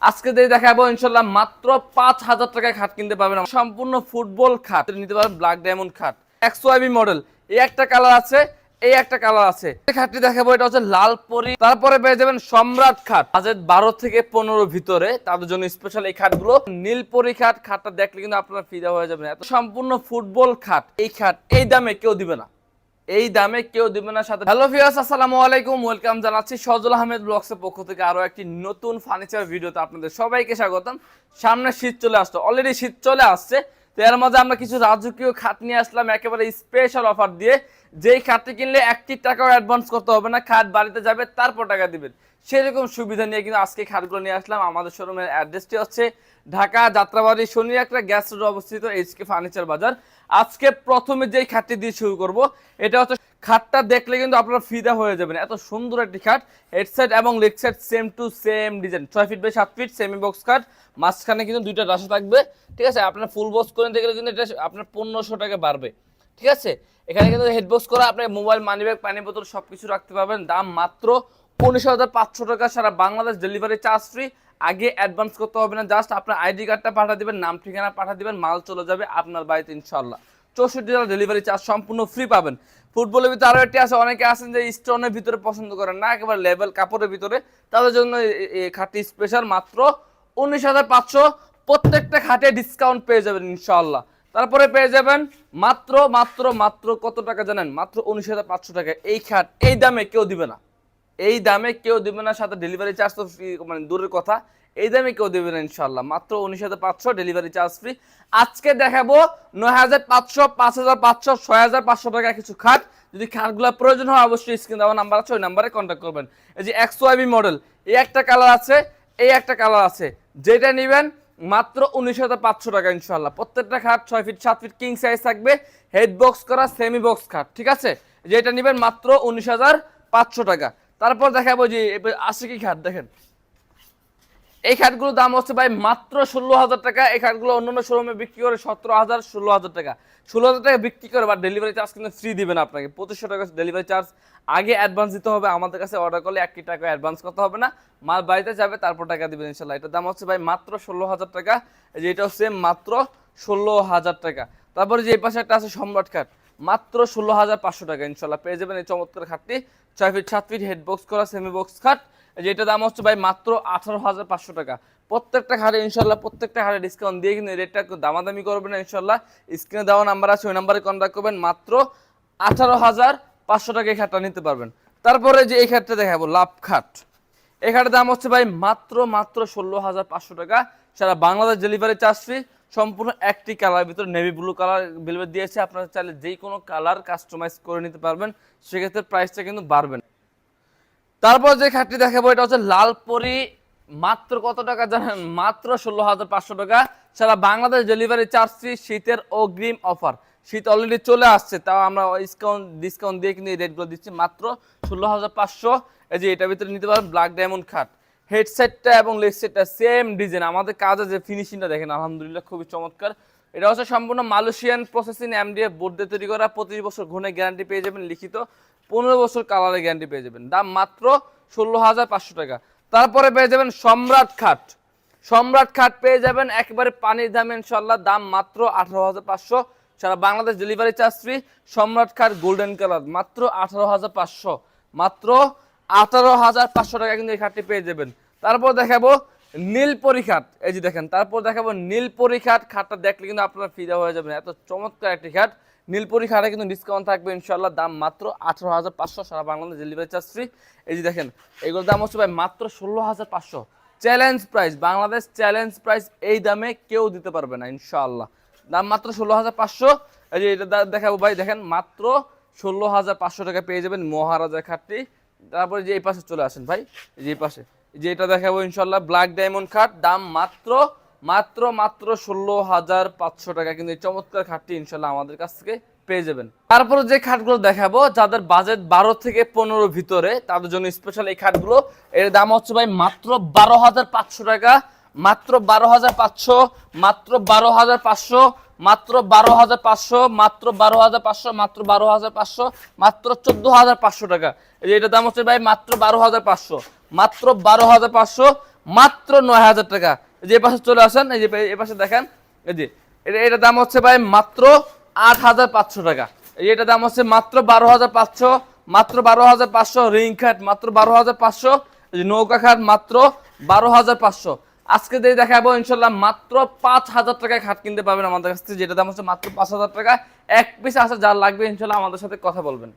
আজকে দিয়ে দেখাবো ইনশাল্লাহ মাত্র ৫,০০০ টাকায় খাট কিনতে পারবেন। সম্পূর্ণ ফুটবল খাট নিতে পারবেন, ব্ল্যাক ডায়মন্ড খাট XYB মডেল। এই একটা কালার আছে, এই একটা কালার আছে। এই খাটটি দেখাবো, এটা হচ্ছে লাল পরি। তারপরে পেয়ে যাবেন সম্রাট খাট, বাজেট ১২ থেকে ১৫ ভিতরে, তাদের জন্য স্পেশাল এই খাটগুলো। নীলপরি খাট, খাটটা দেখলে কিন্তু আপনারা ফিদা হয়ে যাবেন। এত সম্পূর্ণ ফুটবল খাট, এই খাট এই দামে কেউ দিবে না, এই দামে কেউ দিবে না। সাথে হ্যালো ভিউয়ার্স, আসসালামু আলাইকুম, ওয়েলকাম জানাচ্ছি সজল আহমেদ ব্লগসের পক্ষ থেকে আরো একটি নতুন ফার্নিচার ভিডিওতে আপনাদের সবাইকে স্বাগতম। সামনে শীত চলে আসছে, অলরেডি শীত চলে আসছে, তো এর মাঝে আমরা কিছু রাজকীয় খাট নিয়ে আসলাম একেবারে স্পেশাল অফার দিয়ে। যেই খাটটি কিনলে ১টি টাকাও অ্যাডভান্স করতে হবে না, খাট বাড়িতে যাবে তারপর টাকা দিবেন, সেরকম সুবিধা নিয়ে কিন্তু আজকে খাটগুলো নিয়ে আসলাম। আমাদের শোরুমের অ্যাড্রেসটি হচ্ছে ঢাকা যাত্রাবাড়ি শনি একটা গ্যাস রোড অবস্থিত HK ফার্নিচার বাজার। আজকে প্রথমে যেই খাটটি দিয়ে শুরু করব, এটা হচ্ছে খাটটা দেখলে কিন্তু আপনারা ফিদা হয়ে যাবেন। এত সুন্দর একটি খাট, হেড সাইড এবং leg side same to same design, 6 feet by 7 feet semi box খাট। মাঝখানে কিন্তু দুইটা রাশা থাকবে, ঠিক আছে। আপনার ফুল বক্স করে নিতে গেলে কিন্তু এটা আপনার ১৫০০ টাকা বাড়বে, ঠিক আছে। এখানে কিন্তু হেড বক্স করা, আপনার মোবাইল, মানি ব্যাগ, পানি বোতল সবকিছু রাখতে পারবেন। দাম মাত্র ১৯,৫০০ টাকা, সারা বাংলাদেশ ডেলিভারি চার্জ ফ্রি। আগে অ্যাডভান্স করতে হবে না, জাস্ট আপনার আইডি কার্ডটা পাঠিয়ে দিবেন, নাম ঠিকানা পাঠিয়ে দিবেন, মাল চলে যাবে আপনার বাড়িতে ইনশাল্লাহ। 64 টাকা ডেলিভারি চার্জ সম্পূর্ণ ফ্রি পাবেন। ফুটবলের ভিতরে আরো একটি আছে, অনেকে আছেন যে স্টোনের ভিতরে পছন্দ করেন না, একেবারে লেভেল কাপড়ের ভিতরে, তাদের জন্য এই খাটটি স্পেশাল। মাত্র ১৯,৫০০, প্রত্যেকটা খাটে ডিসকাউন্ট পেয়ে যাবেন ইনশাআল্লাহ। তারপরে পেয়ে যাবেন মাত্র মাত্র মাত্র কত টাকা জানেন? মাত্র ১৯,৫০০ টাকা। এই খাট এই দামে কেউ দিবে না, এই দামে কেউ দিবে না। সাথে ডেলিভারি চার্জ তো ফ্রি, মানে দূরের কথা, এই দামে কেউ দেবে না ইনশাল্লাহ। মাত্র ১৯,৫০০, ডেলিভারি চার্জ ফ্রি। আজকে দেখাবো ৯,৫০০, ৫,৫০০, ৬,৫০০ টাকা কিছু খাট। যদি খাটগুলো প্রয়োজন হয় অবশ্যই স্ক্রিন দেওয়া নাম্বার আছে, ওই নাম্বারে কন্ট্যাক্ট করবেন। এই যে XYB মডেল, এই একটা কালার আছে, এই একটা কালার আছে, যেটা নেবেন মাত্র ১৯,৫০০ টাকা ইনশাল্লাহ। প্রত্যেকটা খাট 6 ফিট 7 ফিট কিং সাইজ থাকবে, হেড বক্স করা সেমি বক্স খাট, ঠিক আছে। যেটা নেবেন মাত্র ১৯,৫০০ টাকা। তারপর দেখাবো যে আশিকি খাট, দেখেন এই খাটগুলোর দাম হচ্ছে ভাই মাত্র ১৬,০০০ টাকা। এই খাটগুলো অন্যান্য শোরুমে বিক্রি করে ১৭,০০০, ১৬,০০০ টাকা, ১৬,০০০ টাকা বিক্রি করে, বা ডেলিভারি চার্জ কিন্তু ফ্রি দিবেন আপনাকে। ২৫০০ টাকা ডেলিভারি চার্জ আগে অ্যাডভান্স দিতে হবে। আমাদের কাছে অর্ডার করলে ১টি টাকা অ্যাডভান্স করতে হবে না, মাল বাড়িতে যাবে তারপর টাকা দিবেন ইনশাল্লাহ। এটার দাম হচ্ছে ভাই মাত্র ১৬,০০০ টাকা। যে এটাও সেম মাত্র ১৬,০০০ টাকা। তারপরে যে এই পাশে একটা আছে সম্রাট খাট, মাত্র ১৬,৫০০ টাকা ইনশাল্লাহ পেয়ে যাবেন এই চমৎকার খাটটি। 6 ফিট 7 ফিট হেড বক্স করা সেমি বক্স খাট, যেটা দাম হচ্ছে ভাই মাত্র ১৮,৫০০ টাকা। প্রত্যেকটা হারে ইনশাল্লাহ, প্রত্যেকটা হারে ডিসকাউন্ট দিয়ে কিন্তু রেটটা একটু দামাদামি করবেন না ইনশাল্লাহ। স্ক্রিনে দেওয়া নাম্বার আছে, ওই নাম্বারে কন্ট্যাক্ট করবেন। মাত্র ১৮,৫০০ টাকা এই খাটটা নিতে পারবেন। তারপরে যে এই খাটটা দেখাবো লাভ খাট, এই খাটের দাম হচ্ছে ভাই মাত্র মাত্র ১৬,৫০০ টাকা, সারা বাংলাদেশ ডেলিভারি চার্জ ফ্রি। সম্পূর্ণ একটি কালার ভিতরে নেভি ব্লু কালার ভেলভেট দিয়েছে, আপনারা চাইলে যেই কোনো কালার কাস্টমাইজ করে নিতে পারবেন, সেক্ষেত্রে প্রাইসটা কিন্তু বাড়বে না। তারপর যে খাটটি দেখাবো, এটা হচ্ছে লাল পরি। মাত্র কত টাকা জানেন? মাত্র ১৬,৫০০ টাকা, সারা বাংলাদেশ ডেলিভারি চার্জ ফ্রি। শীতের অগ্রিম অফার, শীত অলরেডি চলে আসছে, তাও আমরা ডিসকাউন্ট দিয়ে কিন্তু এই রেটগুলো দিচ্ছি মাত্র ১৬,৫০০। এই যে এটার ভিতরে নিতে পারেন ব্ল্যাক ডায়মন্ড খাট, হেডসেটটা এবং লেগ সেটটা সেম ডিজাইন। আমাদের কাজে যে ফিনিশিংটা দেখেন আলহামদুলিল্লাহ খুবই চমৎকার। এটা হচ্ছে সম্পূর্ণ মালয়েশিয়ান প্রসেসিং MDF বোর্ড দিয়ে তৈরি করা। ২৫ বছর ঘুণে গ্যারান্টি পেয়ে যাবেন লিখিত, ১৫ বছর কালারের গ্যারান্টি পেয়ে যাবেন। দাম মাত্র ১৬,৫০০ টাকা। তারপরে পেয়ে যাবেন সম্রাট খাট, সম্রাট খাট পেয়ে যাবেন একেবারে পানির দামে ইনশাল্লাহ। দাম মাত্র ১৮,৫০০, সারা বাংলাদেশ ডেলিভারি চার্জ ফ্রি। সম্রাট খাট গোল্ডেন কালার, মাত্র ১৮,৫০০, মাত্র ১৮,৫০০ টাকা কিন্তু এই খাটটি পেয়ে যাবেন। তারপর দেখাবো নীলপরি খাট, এই যে দেখেন। তারপর দেখাবো নীলপরি খাট, খাটটা দেখলে কিন্তু আপনারা ফিদা হয়ে যাবেন, এত চমৎকার একটি খাট। নীলপরি খাটে কিন্তু ডিসকাউন্ট থাকবে ইনশাল্লাহ। দাম মাত্র ১৮,৫০০, সারা বাংলাদেশ ডেলিভারি চার্জ ফ্রি। এই যে দেখেন এগুলোর দাম হচ্ছে ভাই মাত্র ১৬,৫০০, challenge price, Bangladesh challenge price. এই দামে কেউ দিতে পারবে না ইনশাআল্লাহ। দাম মাত্র 16,500। এই যে এটা দেখাবো ভাই, দেখেন মাত্র 16,500 টাকা পেয়ে যাবেন মহারাজা খাটটি। তারপরে যে এই পাশে চলে আসেন ভাই, এই যে এই পাশে যে এটা দেখাবো ইনশাআল্লাহ ব্ল্যাক ডায়মন্ড খাট। দাম মাত্র মাত্র মাত্র 16,500 টাকা কিন্তু এই চমৎকার খাটটি ইনশাআল্লাহ আমাদের কাছ থেকে পেয়ে যাবেন। তারপরে যে খাটগুলো দেখাবো, যাদের বাজেট ১২ থেকে ১৫ ভিতরে, তাদের জন্য স্পেশাল এই খাটগুলো। এর দাম হচ্ছে ভাই মাত্র ১২,৫০০ টাকা, মাত্র ১২,৫০০, মাত্র ১২,৫০০, মাত্র ১২,৫০০, মাত্র ১২,৫০০, মাত্র ১২,৫০০, মাত্র ১৪,৫০০ টাকা। এই যে এটার দাম হচ্ছে ভাই মাত্র ১২,৫০০, মাত্র ১২,৫০০, মাত্র 9000 টাকা। এই যে এই পাশে চলে আসেন, এই যে এই পাশে দেখেন, এই যে এটা দাম হচ্ছে ভাই মাত্র 8500 টাকা। এটা দাম হচ্ছে মাত্র 12500, মাত্র 12500। রিং খাট মাত্র 12500, এই যে নৌকা খাট মাত্র 12500। আজকে দিয়ে দেখাবো ইনশাল্লাহ মাত্র 5000 টাকায় খাট কিনতে পারবেন আমাদের কাছ থেকে, যেটা দাম হচ্ছে মাত্র 5000 টাকা। এক পিস আছে, যার লাগবে ইনশাল্লাহ আমাদের সাথে কথা বলবেন।